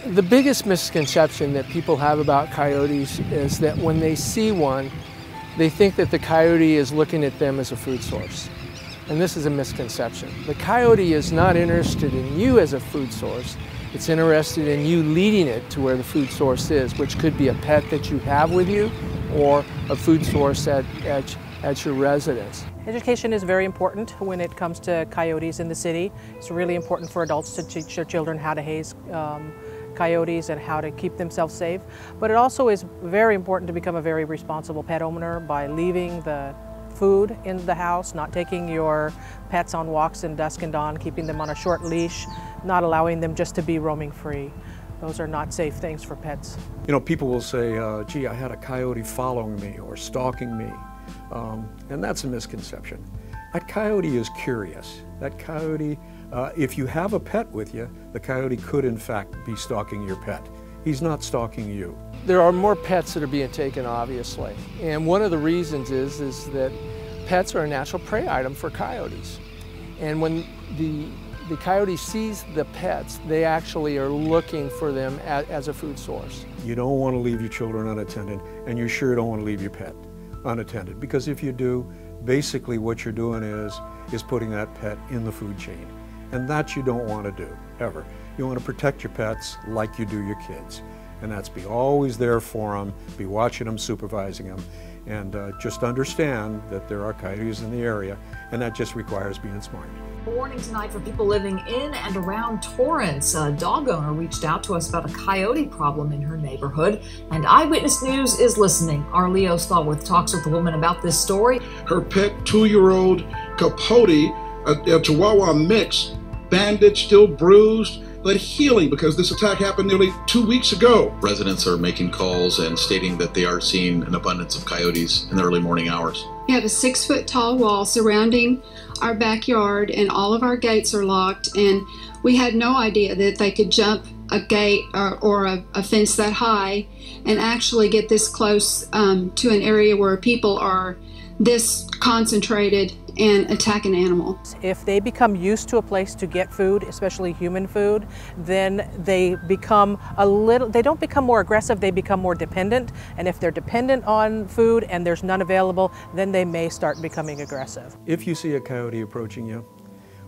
The biggest misconception that people have about coyotes is that when they see one, they think that the coyote is looking at them as a food source. And this is a misconception. The coyote is not interested in you as a food source. It's interested in you leading it to where the food source is, which could be a pet that you have with you or a food source at your residence. Education is very important when it comes to coyotes in the city. It's really important for adults to teach their children how to haze coyotes and how to keep themselves safe. But it also is very important to become a very responsible pet owner by leaving the food in the house, not taking your pets on walks in dusk and dawn, keeping them on a short leash, not allowing them just to be roaming free. Those are not safe things for pets. You know, people will say, gee, I had a coyote following me or stalking me. And that's a misconception. That coyote is curious. That coyote, if you have a pet with you, the coyote could in fact be stalking your pet. He's not stalking you. There are more pets that are being taken, obviously. And one of the reasons is that pets are a natural prey item for coyotes. And when the coyote sees the pets, they actually are looking for them as a food source. You don't want to leave your children unattended, and you sure don't want to leave your pet unattended, because if you do, basically what you're doing is putting that pet in the food chain. And that you don't want to do, ever. You want to protect your pets like you do your kids. And that's be always there for them, be watching them, supervising them, and just understand that there are coyotes in the area, and that just requires being smart. A warning tonight for people living in and around Torrance. A dog owner reached out to us about a coyote problem in her neighborhood, and Eyewitness News is listening. Our Leo Stallworth talks with the woman about this story. Her pet 2-year-old Coyote, a Chihuahua mix, bandaged, still bruised, but healing because this attack happened nearly 2 weeks ago. Residents are making calls and stating that they are seeing an abundance of coyotes in the early morning hours. We have a 6-foot-tall wall surrounding our backyard, and all of our gates are locked, and we had no idea that they could jump a gate or a fence that high and actually get this close to an area where people are this concentrated and attack an animal. If they become used to a place to get food, especially human food, then they become they don't become more aggressive, they become more dependent. And if they're dependent on food and there's none available, then they may start becoming aggressive. If you see a coyote approaching you,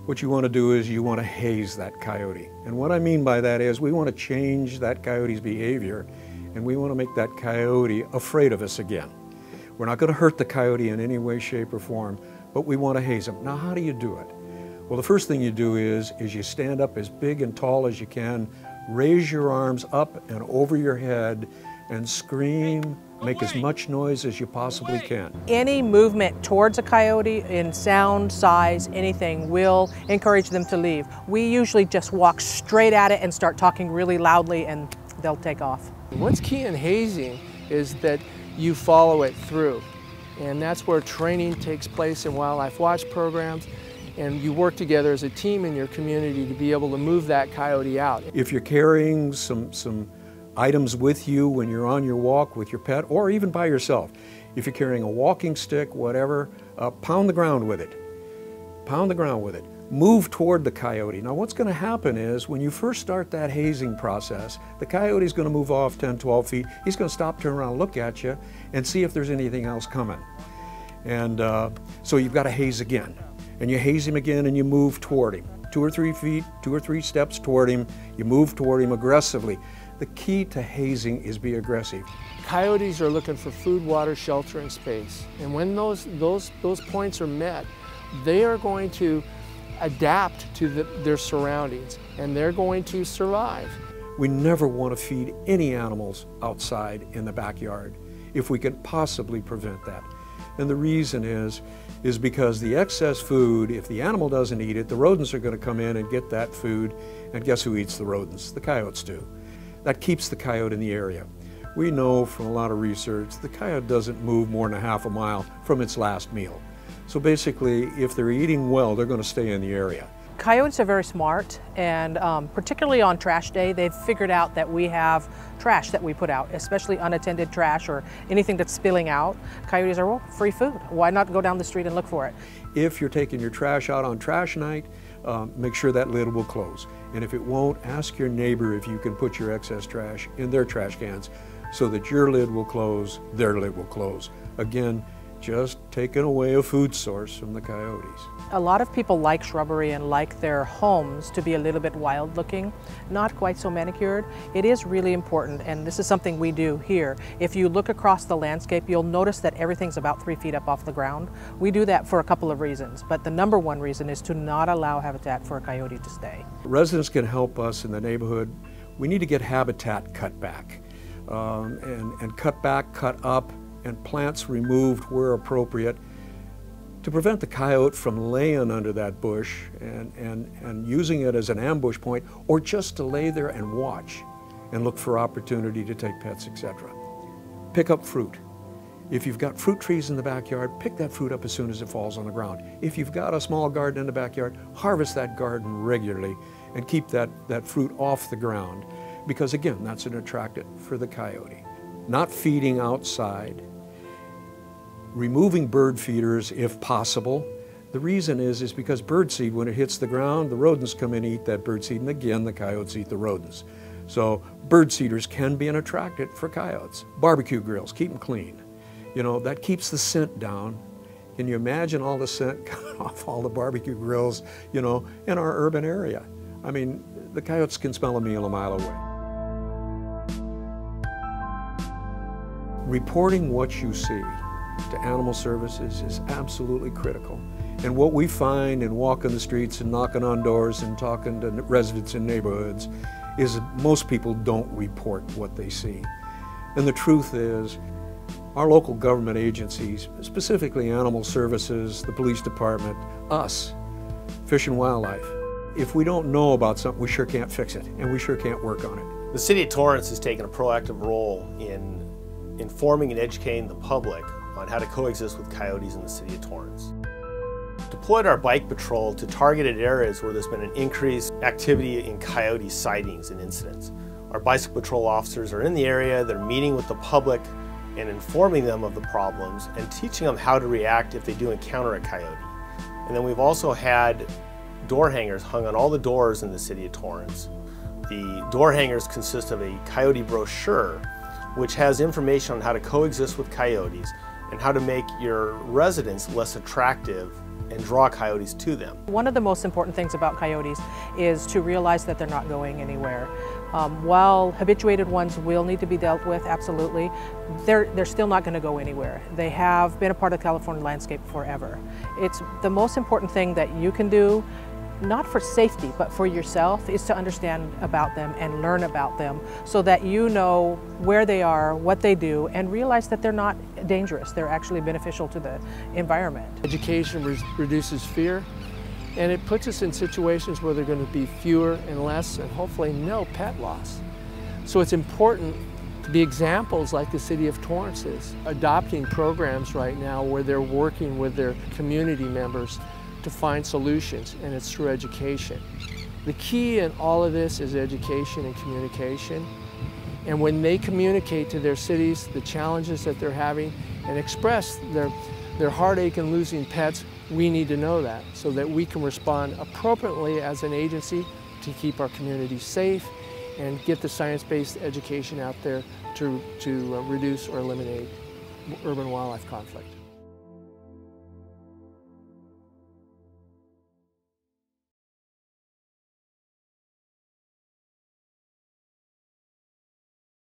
what you want to do is you want to haze that coyote. And what I mean by that is we want to change that coyote's behavior, and we want to make that coyote afraid of us again. We're not going to hurt the coyote in any way, shape, or form, but we want to haze him. Now, how do you do it? Well, the first thing you do is you stand up as big and tall as you can, raise your arms up and over your head, and scream, make as much noise as you possibly can. Any movement towards a coyote in sound, size, anything will encourage them to leave. We usually just walk straight at it and start talking really loudly, and they'll take off. What's key in hazing is that you follow it through. And that's where training takes place in wildlife watch programs, and you work together as a team in your community to be able to move that coyote out. If you're carrying some items with you when you're on your walk with your pet, or even by yourself, if you're carrying a walking stick, whatever, pound the ground with it. Pound the ground with it. Move toward the coyote. Now what's going to happen is when you first start that hazing process, the coyote is going to move off 10, 12 feet. He's going to stop, turn around, look at you, and see if there's anything else coming. And so you've got to haze again. And you haze him again and you move toward him. 2 or 3 feet, 2 or 3 steps toward him, you move toward him aggressively. The key to hazing is be aggressive. Coyotes are looking for food, water, shelter, and space. And when those points are met, they are going to adapt to their surroundings, and they're going to survive. We never want to feed any animals outside in the backyard if we can possibly prevent that. And the reason is because the excess food, if the animal doesn't eat it, the rodents are going to come in and get that food, and guess who eats the rodents? The coyotes do. That keeps the coyote in the area. We know from a lot of research the coyote doesn't move more than a half a mile from its last meal. So basically, if they're eating well, they're going to stay in the area. Coyotes are very smart, and particularly on trash day, they've figured out that we have trash that we put out, especially unattended trash or anything that's spilling out. Coyotes are, well, free food. Why not go down the street and look for it? If you're taking your trash out on trash night, make sure that lid will close. And if it won't, ask your neighbor if you can put your excess trash in their trash cans so that your lid will close, their lid will close. Again, just taking away a food source from the coyotes. A lot of people like shrubbery and like their homes to be a little bit wild looking, not quite so manicured. It is really important, and this is something we do here. If you look across the landscape, you'll notice that everything's about 3 feet up off the ground. We do that for a couple of reasons, but the number one reason is to not allow habitat for a coyote to stay. Residents can help us in the neighborhood. We need to get habitat cut back, and cut back, cut up, and plants removed where appropriate to prevent the coyote from laying under that bush and using it as an ambush point, or just to lay there and watch and look for opportunity to take pets, etc. Pick up fruit. If you've got fruit trees in the backyard, pick that fruit up as soon as it falls on the ground. If you've got a small garden in the backyard, harvest that garden regularly and keep that fruit off the ground, because again, that's an attractant for the coyote. Not feeding outside. Removing bird feeders if possible. The reason is because birdseed, when it hits the ground, the rodents come in and eat that birdseed, and again, the coyotes eat the rodents. So bird seeders can be an attractant for coyotes. Barbecue grills, keep them clean. You know, that keeps the scent down. Can you imagine all the scent coming off all the barbecue grills, you know, in our urban area? I mean, the coyotes can smell a meal a mile away. Reporting what you see to animal services is absolutely critical. And what we find in walking the streets and knocking on doors and talking to residents in neighborhoods is most people don't report what they see. And the truth is, our local government agencies, specifically animal services, the police department, us, Fish and Wildlife, if we don't know about something, we sure can't fix it, and we sure can't work on it. The City of Torrance has taken a proactive role in informing and educating the public on how to coexist with coyotes in the City of Torrance. Deployed our bike patrol to targeted areas where there's been an increased activity in coyote sightings and incidents. Our bicycle patrol officers are in the area, they're meeting with the public and informing them of the problems and teaching them how to react if they do encounter a coyote. And then we've also had door hangers hung on all the doors in the City of Torrance. The door hangers consist of a coyote brochure which has information on how to coexist with coyotes and how to make your residents less attractive and draw coyotes to them. One of the most important things about coyotes is to realize that they're not going anywhere. While habituated ones will need to be dealt with, absolutely, they're still not going to go anywhere. They have been a part of the California landscape forever. It's the most important thing that you can do, not for safety, but for yourself, is to understand about them and learn about them so that you know where they are, what they do, and realize that they're not dangerous. They're actually beneficial to the environment. Education reduces fear, and it puts us in situations where there are going to be fewer and less and hopefully no pet loss. So it's important to be examples like the City of Torrance is, adopting programs right now where they're working with their community members to find solutions, and it's through education. The key in all of this is education and communication. And when they communicate to their cities the challenges that they're having and express their heartache in losing pets, we need to know that so that we can respond appropriately as an agency to keep our communities safe and get the science-based education out there to reduce or eliminate urban wildlife conflict.